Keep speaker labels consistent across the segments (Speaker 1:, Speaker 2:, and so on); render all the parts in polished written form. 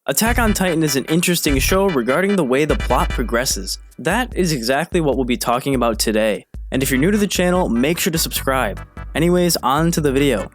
Speaker 1: Attack on Titan is an interesting show regarding the way the plot progresses. That is exactly what we'll be talking about today. And if you're new to the channel, make sure to subscribe. Anyways, on to the video.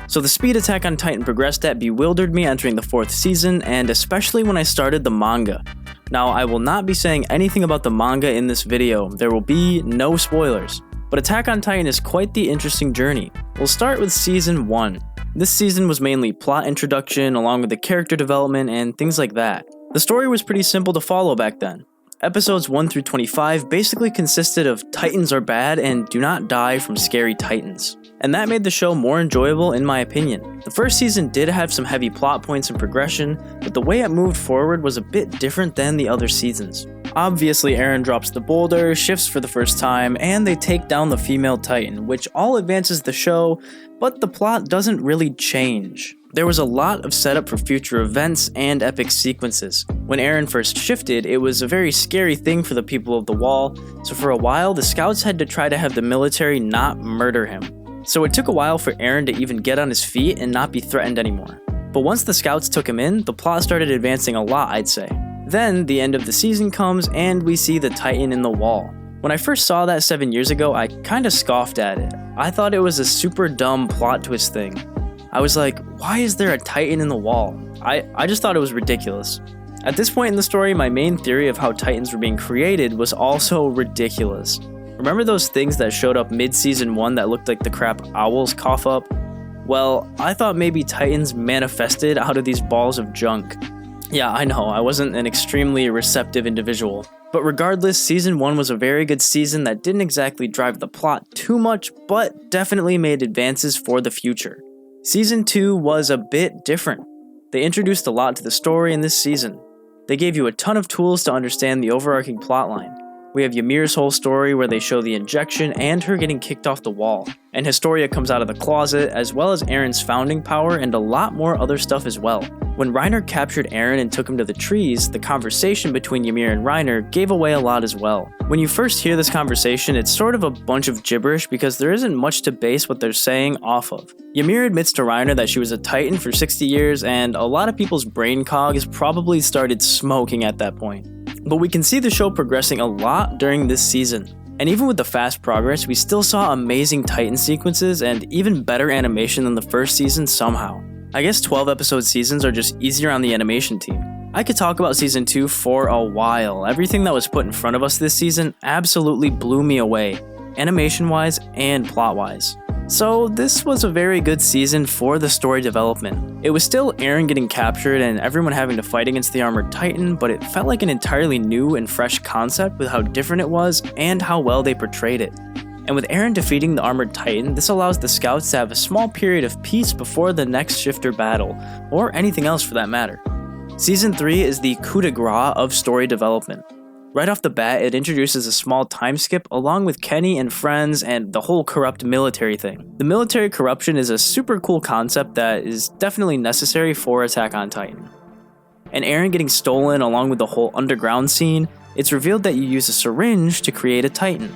Speaker 1: So the speed Attack on Titan progressed at bewildered me entering the 4th season, and especially when I started the manga. Now, I will not be saying anything about the manga in this video, there will be no spoilers. But Attack on Titan is quite the interesting journey. We'll start with Season 1. This season was mainly plot introduction along with the character development and things like that. The story was pretty simple to follow back then. Episodes 1 through 25 basically consisted of Titans are bad and do not die from scary Titans. And that made the show more enjoyable in my opinion. The first season did have some heavy plot points and progression, but the way it moved forward was a bit different than the other seasons. Obviously, Eren drops the boulder, shifts for the first time, and they take down the female Titan, which all advances the show, but the plot doesn't really change. There was a lot of setup for future events and epic sequences. When Eren first shifted, it was a very scary thing for the people of the Wall, so for a while the scouts had to try to have the military not murder him. So it took a while for Eren to even get on his feet and not be threatened anymore. But once the scouts took him in, the plot started advancing a lot, I'd say. Then the end of the season comes and we see the Titan in the Wall. When I first saw that 7 years ago, I kinda scoffed at it. I thought it was a super dumb plot twist thing. I was like, why is there a Titan in the Wall? I just thought it was ridiculous. At this point in the story, my main theory of how Titans were being created was also ridiculous. Remember those things that showed up mid-season 1 that looked like the crap owls cough up? Well, I thought maybe Titans manifested out of these balls of junk. Yeah, I know, I wasn't an extremely receptive individual. But regardless, Season 1 was a very good season that didn't exactly drive the plot too much, but definitely made advances for the future. Season 2 was a bit different. They introduced a lot to the story in this season. They gave you a ton of tools to understand the overarching plotline. We have Ymir's whole story where they show the injection and her getting kicked off the wall. And Historia comes out of the closet, as well as Eren's founding power and a lot more other stuff as well. When Reiner captured Eren and took him to the trees, the conversation between Ymir and Reiner gave away a lot as well. When you first hear this conversation, it's sort of a bunch of gibberish because there isn't much to base what they're saying off of. Ymir admits to Reiner that she was a Titan for 60 years, and a lot of people's brain cogs probably started smoking at that point. But we can see the show progressing a lot during this season. And even with the fast progress, we still saw amazing Titan sequences and even better animation than the first season somehow. I guess 12 episode seasons are just easier on the animation team. I could talk about season 2 for a while. Everything that was put in front of us this season absolutely blew me away, animation wise and plot wise. So this was a very good season for the story development. It was still Eren getting captured and everyone having to fight against the armored Titan, but it felt like an entirely new and fresh concept with how different it was and how well they portrayed it. And with Eren defeating the armored Titan, this allows the scouts to have a small period of peace before the next shifter battle, or anything else for that matter. Season 3 is the coup de grace of story development. Right off the bat, it introduces a small time skip along with Kenny and friends and the whole corrupt military thing. The military corruption is a super cool concept that is definitely necessary for Attack on Titan. And Eren getting stolen along with the whole underground scene, it's revealed that you use a syringe to create a Titan.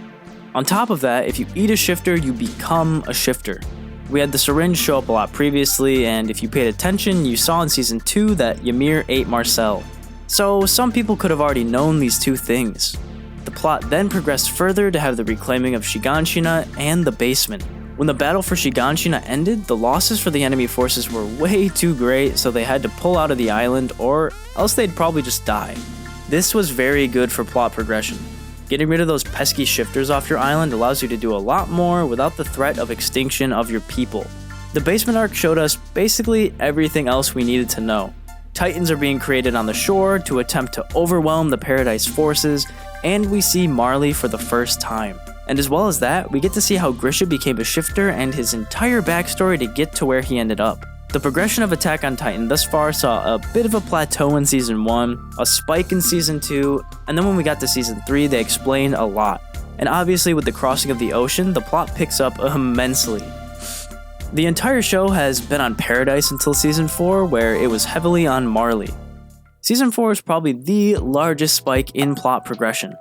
Speaker 1: On top of that, if you eat a shifter, you become a shifter. We had the syringe show up a lot previously, and if you paid attention, you saw in Season 2 that Ymir ate Marcel. So some people could have already known these two things. The plot then progressed further to have the reclaiming of Shiganshina and the basement. When the battle for Shiganshina ended, the losses for the enemy forces were way too great, so they had to pull out of the island or else they'd probably just die. This was very good for plot progression. Getting rid of those pesky shifters off your island allows you to do a lot more without the threat of extinction of your people. The basement arc showed us basically everything else we needed to know. Titans are being created on the shore to attempt to overwhelm the Paradise forces, and we see Marley for the first time. And as well as that, we get to see how Grisha became a shifter and his entire backstory to get to where he ended up. The progression of Attack on Titan thus far saw a bit of a plateau in Season 1, a spike in Season 2, and then when we got to Season 3 they explained a lot. And obviously with the crossing of the ocean, the plot picks up immensely. The entire show has been on Paradise until Season 4, where it was heavily on Marley. Season 4 is probably the largest spike in plot progression.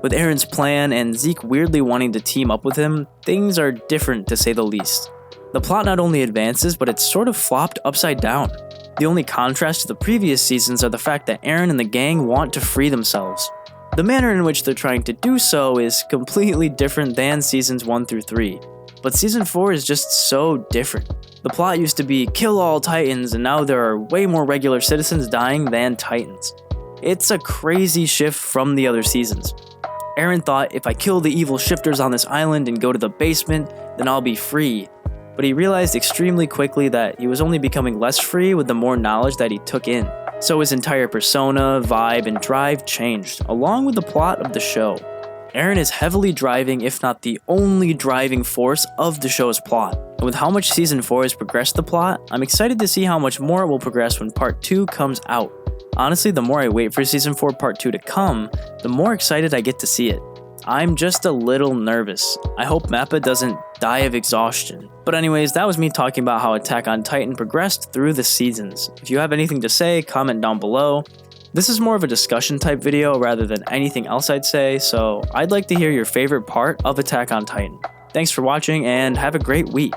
Speaker 1: With Eren's plan and Zeke weirdly wanting to team up with him, things are different to say the least. The plot not only advances, but it's sort of flopped upside down. The only contrast to the previous seasons are the fact that Eren and the gang want to free themselves. The manner in which they're trying to do so is completely different than seasons 1 through 3, but season 4 is just so different. The plot used to be kill all titans, and now there are way more regular citizens dying than titans. It's a crazy shift from the other seasons. Eren thought, if I kill the evil shifters on this island and go to the basement, then I'll be free. But he realized extremely quickly that he was only becoming less free with the more knowledge that he took in. So his entire persona, vibe, and drive changed, along with the plot of the show. Eren is heavily driving, if not the only driving force of the show's plot. And with how much season 4 has progressed the plot, I'm excited to see how much more it will progress when part 2 comes out. Honestly, the more I wait for season 4 part 2 to come, the more excited I get to see it. I'm just a little nervous. I hope Mappa doesn't die of exhaustion. But anyways, that was me talking about how Attack on Titan progressed through the seasons. If you have anything to say, comment down below. This is more of a discussion type video rather than anything else I'd say, so I'd like to hear your favorite part of Attack on Titan. Thanks for watching and have a great week.